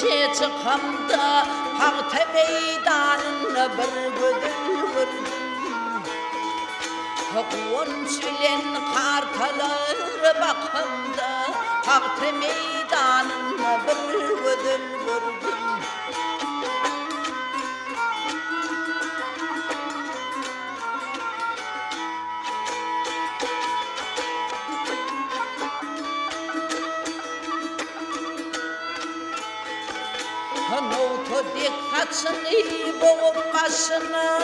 işe çıkamda Haqte meydanına bir gödül vurdum Quvonç bilen qartalar bakamda Haqte meydanına bir gödül vurdum Noto dikkatsini boğup başını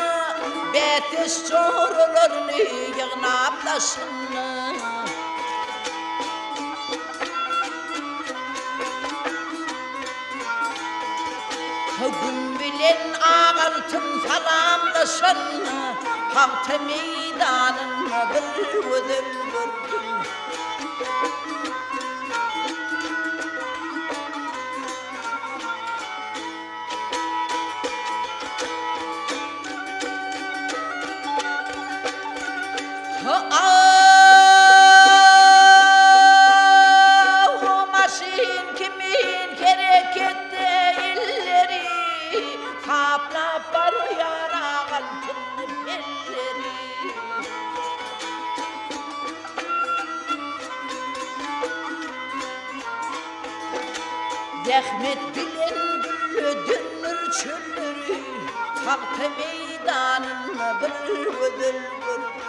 Betis çorularını yığnap taşını Gün bilen ağaltın salamlaşını Haqte meydanına bir ödül vurdum O maşin kimin harekette illeri Kaplap var yara altın belleri Zahmet bilen güllü dünür çöllürü Haqte meydanına bir ödül vurdum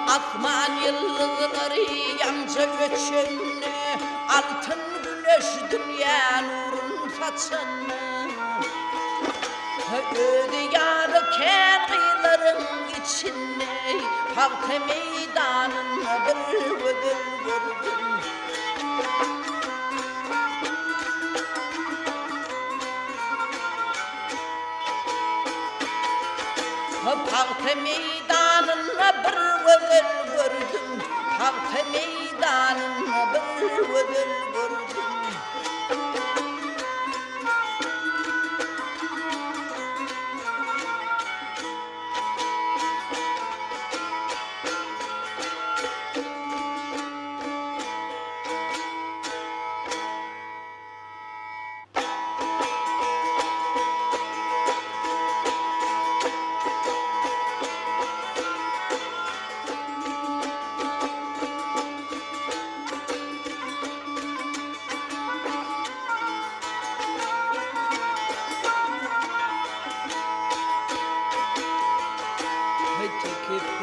Atman yıldızları yanca göçünü Altın güneş dünya nurun saçını Ödü yarıken kıyıların içine Haqte meydanına bir ödül vurdum Haqte meydanına bir ödül vurdum Haqte meydanına bir ödül vurdum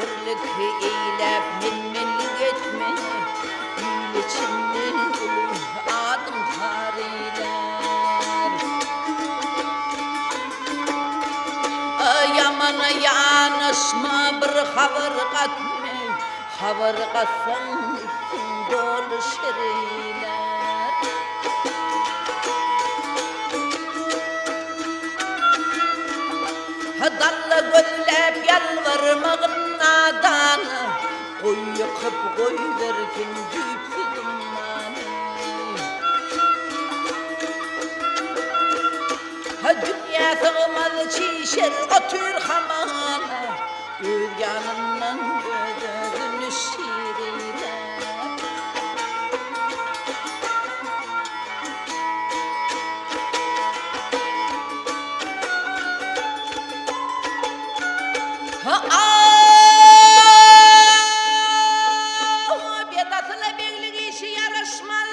Birlik eylep minlik etme İyileçinli adım hariler Yamana yanaşma bir haber katme Haber katsan üstün dolu şeriler Dalla göllep yalvarmağın nadanı Koy yıkıp koy verkin düpsü dumanı Dünya sığmaz çişer otur hamanı Öz yanından gözünü şiriler Bedatla birlik işi yarışmaz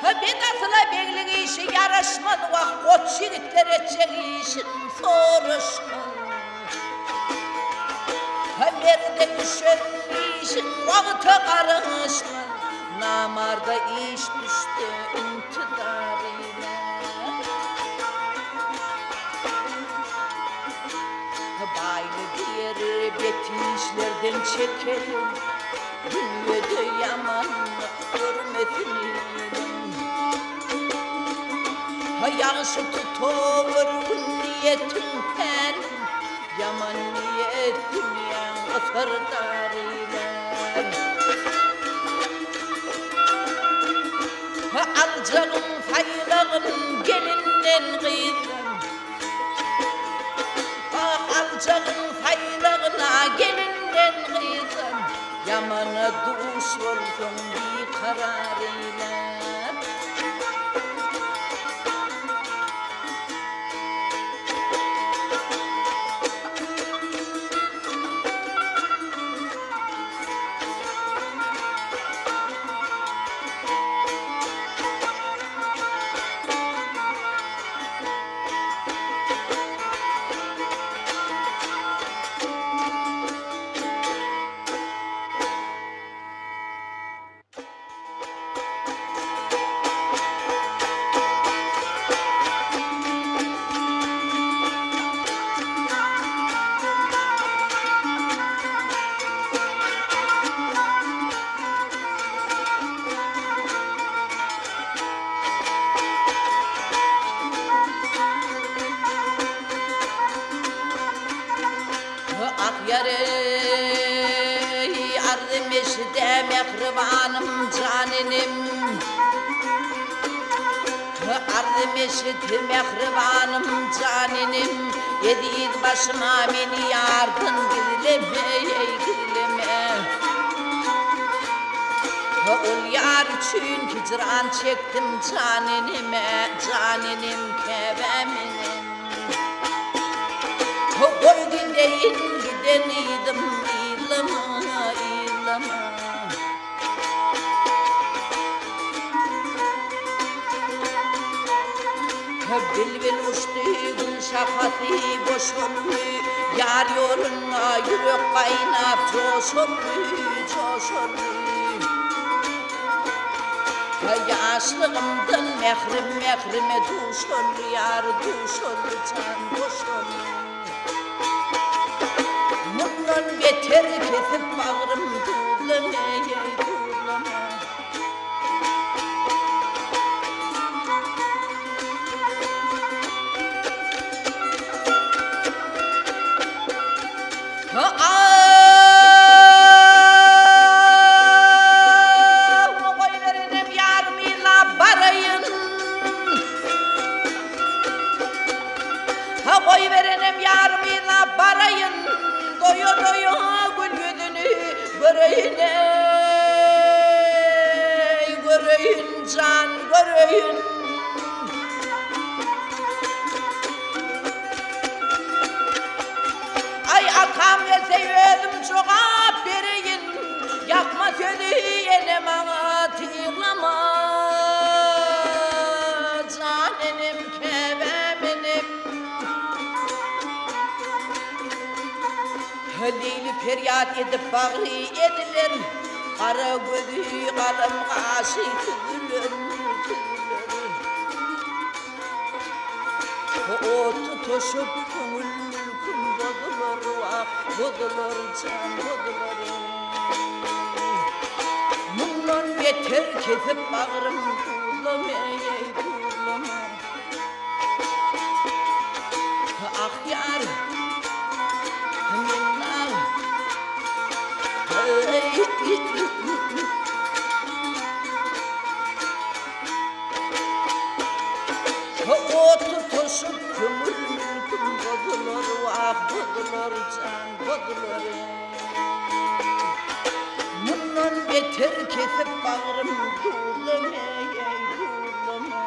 Bedatla birlik işi yarışmaz Vah koç yigitler edecek işin soruşmaz Haberde düşen işin vakti karışmaz Namarda iş düştü intidarıyla Baylı diğer betişlerden çekelim Dünyada yamanlık hürmetini Yağışı tutur niyetimden Yaman niyet dünyanın sırdarıyla Alacağım faylağın gelinden kızım. Alacağım faylağına gelinden kızım. Yamana duş oldum bir kararıyla. Ardemiş'de mehribanım caninim. Ardemiş'de mehribanım caninim. Yediğid başıma beni yardın gizleme, gizleme. Ol yar için hicran çektim caninime, caninim keveminim. Koy gideyim gideniydim ilama, ilama. Bilbil uçtu gün şakası boşuldu. Yar yoluna yürek kaynap coşuldu, coşuldu. Yaşlığımdan mehrim mehrime duşuldu. Yar duşuldu, can duşuldu. Bundan beter kesip bağrım tuğlamaya, tuğlama. Koy verenim yarımıyla barayın. Koy verenim yarımıyla barayın. Doyu doyu gül yüzünü göreyim, göreyim can, göreyim. Ay atam gelse yüzüm çoğa bereyin. Yakma sözü yenem ağa tığlama. Canenim keveminim. Leyli feryat edip bağrı edilir. Kara gözü kalem kaşı tüzülür, tüzülür. O tutuşup kümül bozulur, ah bozulur can bozulur. Bundan beter kesip bağrım tuğlamaya, tuğlama. Ah yar minnar. O tutuşup kümül mülküm bozulur, ah bozulur can bozulur. Bundan beter kesip bağrım tuğlamaya, tuğlama.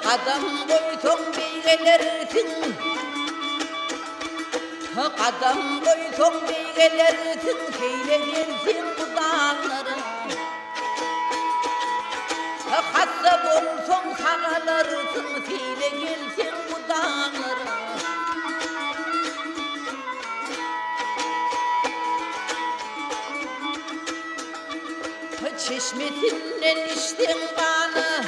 Adam boyton beylersin. Kadam koysun beygelersin, keyle gelsin bu dağları. Hassa bolsun sağalırsın, keyle gelsin bu dağları. Çeşmesinden içtin kanı,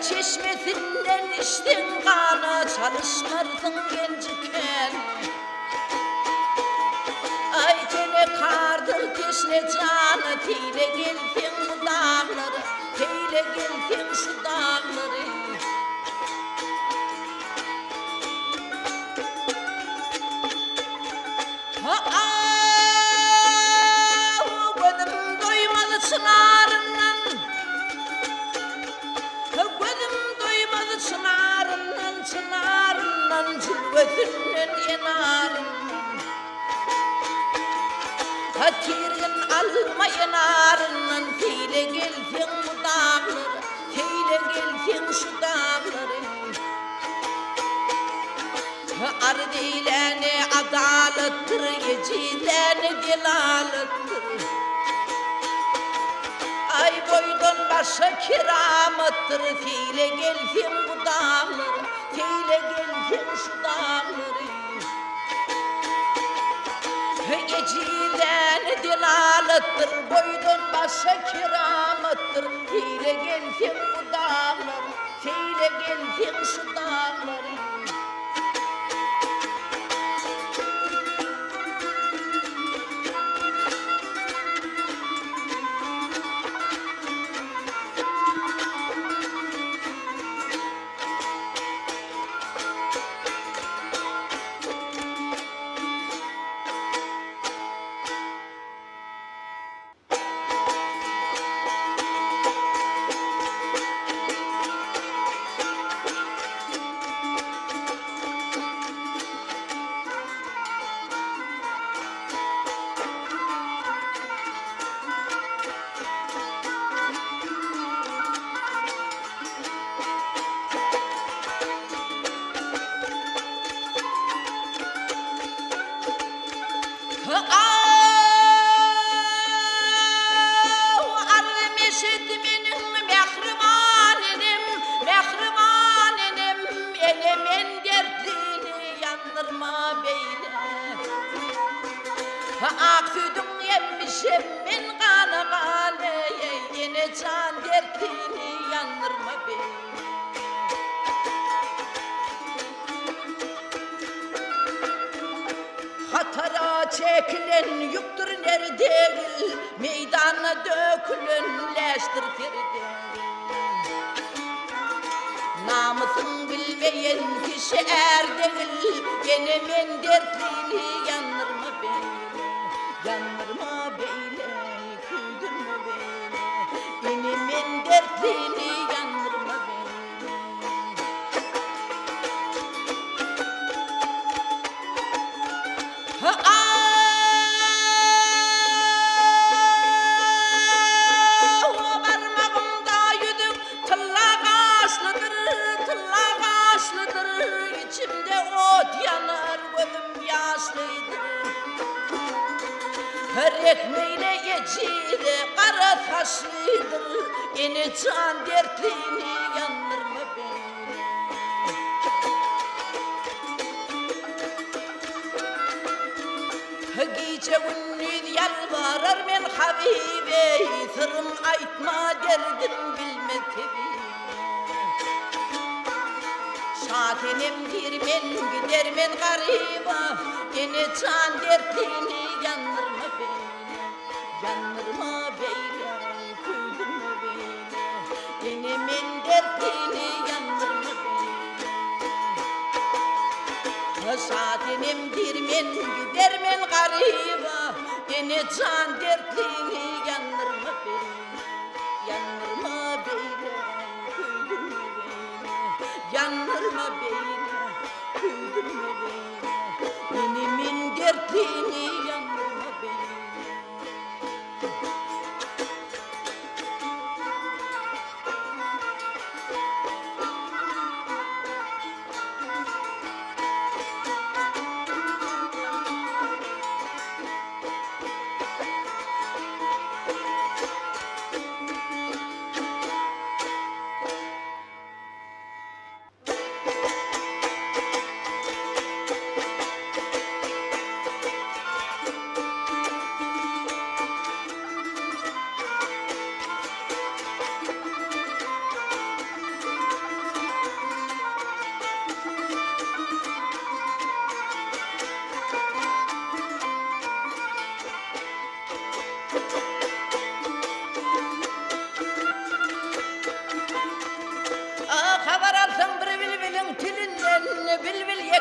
çeşmesinden içtin kanı, çalışmarsın genciken. Ay gene kardır teşne canı, teyle gelsin bu dağları, teyle gelsin şu dağları. Gözüm doymadı çınarından, gözüm doymadı çınarından, çınarından, cülbesinden yanarından. Tirgin alma yanarından, teyle gelsin bu dağları, teyle gelsin şu dağları. Ardilene adalettir, yecilene delalettir. Ay boydun başa kiramettir, teyle gelsin bu dağları, teyle gelsin şu dağları. Yecilene delalettir, boydun başa kiramettir, teyle gelsin bu dağları, teyle gelsin şu dağları. Ak sütün emmişim min kanı kanı, yine can dertini yandırma beni. Hatara çekilen yuktur nerede, meydana dökülen leştir feride. Namusun bilmeyen kişi erdegil, yine men dertini yandırma beni. Yandırma beyle, küldürme beyle, inimin dertini yandırma beyle. Parmağımda yüdük tılla kaşlıdır, içimde ot yanar, gözüm yaşlıdır. Her ekmeğine yecide kara taşlıdır, yine can dertini yandırma beni. Gece gündüz yalvarır men Habibe, sırrım aytma derdim bilme tebi. Şatenemdir men gider men gariba, yine can dertini yandırma beni. Yandırma beyle, küldürme beyle, yine men dertini yandırma beni. Şatenemdir men gider men gariba, yine can dertini yandırma beni. Yandırma beyle, küldürme beni, yandırma beyle, küldürme beni, yine men dertini yandırma beni.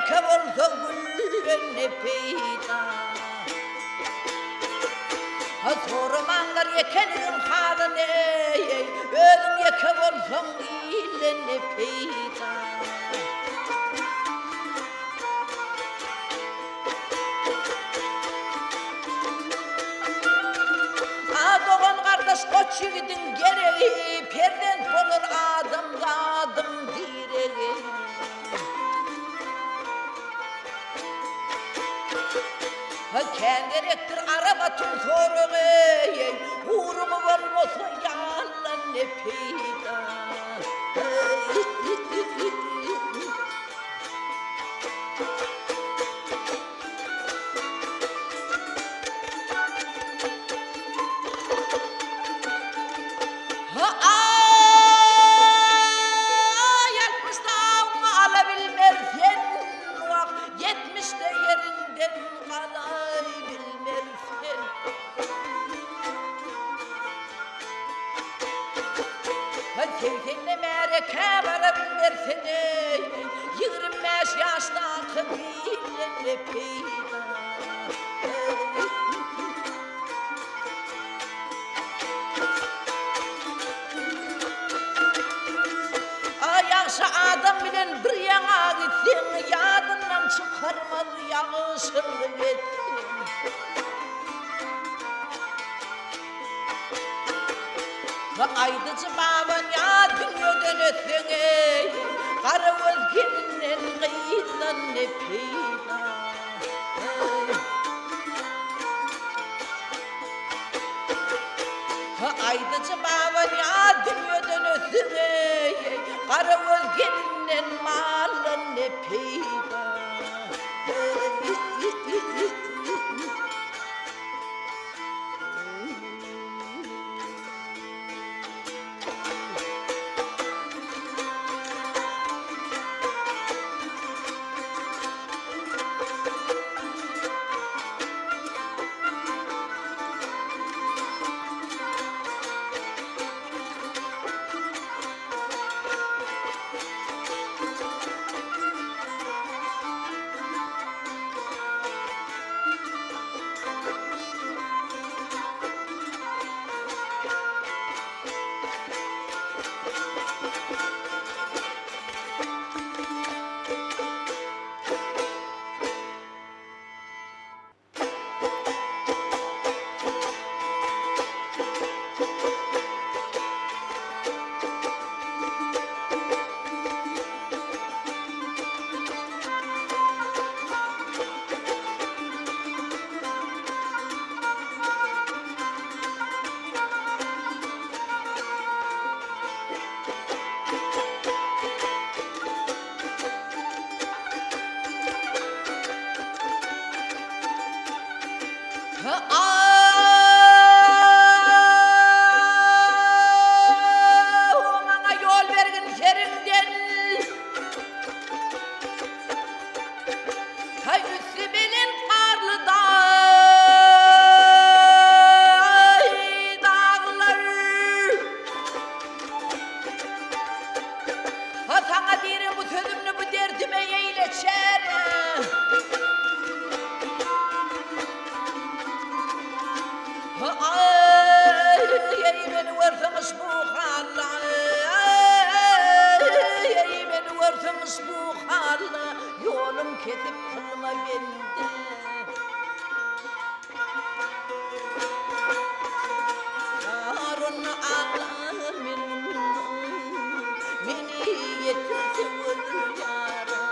yeke bolsa güllen ne peyda. Sormanlar yekenin halini, özün yeke bolsan ille ne peyda. Doğan kardeş koç yiğidin gereği, perden olur adımda adım direği. Kendirektir araba tüm soruğu, uğrumu olmasa yalan ne peyda. Sevdiğinle mereke varabilmersene, 25 yaşta kıbile peyda. Ayakşı adam bilen bir yana gitsin, yadından çıkarmaz yağışını etsin. Aydıcı baban ya dünyadan ötüne, karı özgeninden kıyıdan ne peyda. Aydıcı baban ya dünyadan ötüne, karı özgeninden malın ne peyda. Bana yol vergin şerimden, üstü belin karlı dağlar. Sana derim bu sözümle bu derdime eğleşer. Ey beni vursanız bu halla, ey beni vursanız bu halla, yolum kesip kılma bende. Harun ağlamın, beni yetirsin ölür yara.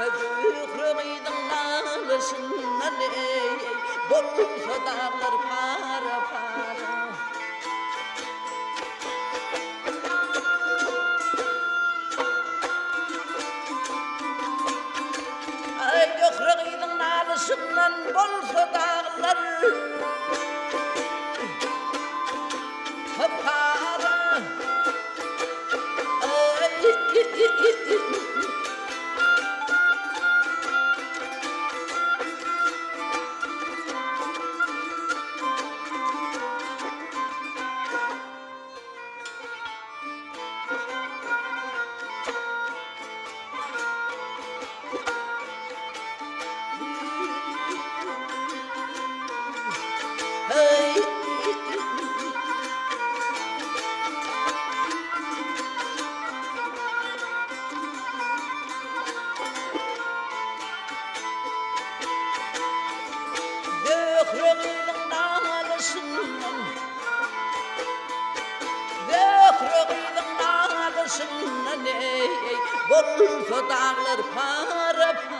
Zührü'ydün alışından bolsa dağlar para para. Ay Zührü'ydün alışından bolsa dağlar para. Zührü'ydün alışından bolsa dağlar para para.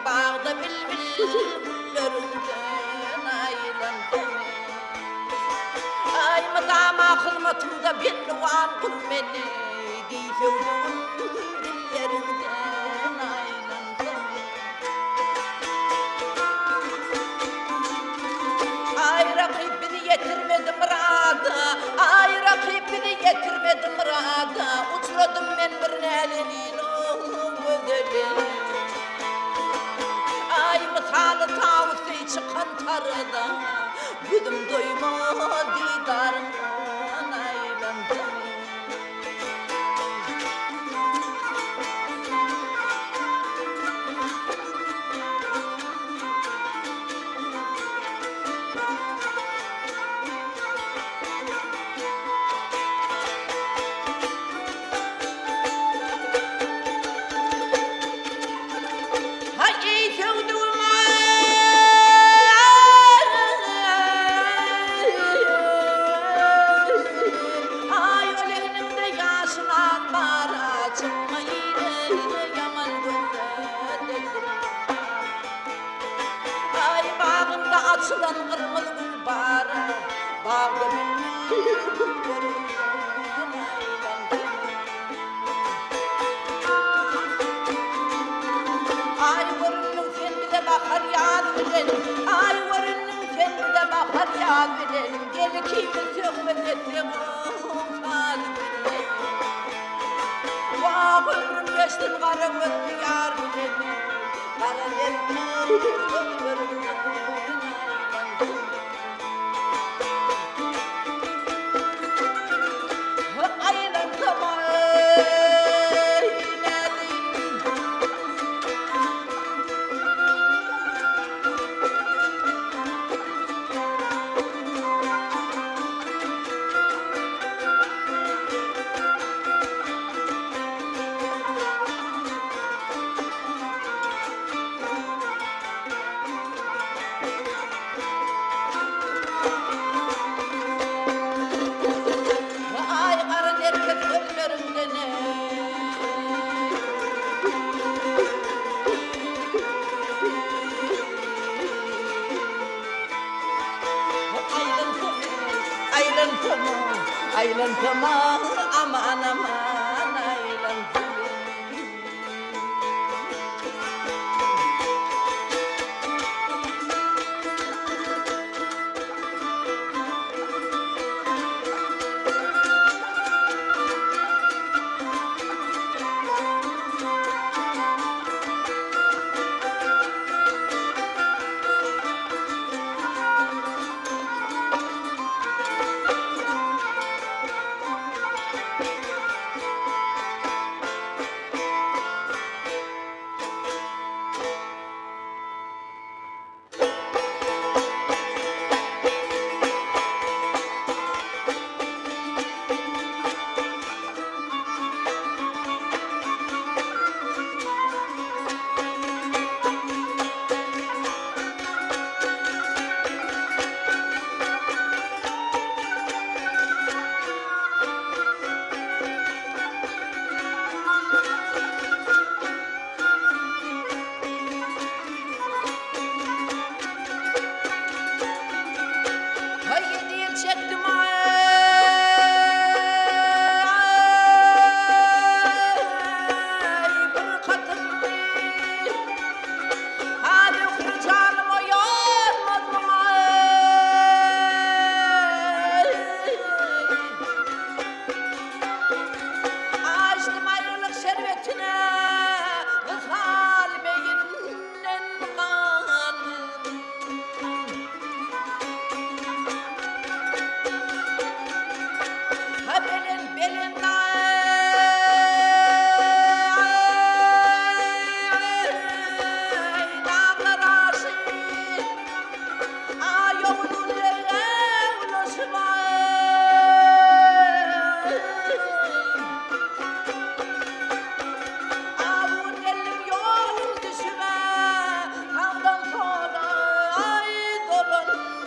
Bağda bülbüllerden aylandım. Ay madama hırmatımda bir nuan kul beni giysevdum dillerinden aylandım. Ay rakibini yetirmedim mırada, ay rakibini yetirmedim mırada. Uçladım ben bir nelinin ödeli. Ay mıtalı tavukta çıkan tarada, güdüm doyma didarından aylandım. Açılan kırmızı gül bara, bağda bülbüllerden aylandım. Ay varının sen bile bakar yad bilen, ay varının sen bile bakar yad bilen. Gel kimi sökme getirem, fad bilen. Vah ömrüm geçtim kara gözlü yar bilen. Kara gözlü ömrüm aynen tamam. Ay karın erkek gözlerinde ne? Ayrıntımı, ayrıntımı, aman aman ayrıntımı. Hay yedi yıl çektim ay bir kadın hadi kurcanım o yanmadım açtım ayrılık şerbetine kız halime yeniden kanım. Ha belin dağlar aşık ay yolun ulaşım avun elim yolum düşüme havdan sonra ay dolanmaz.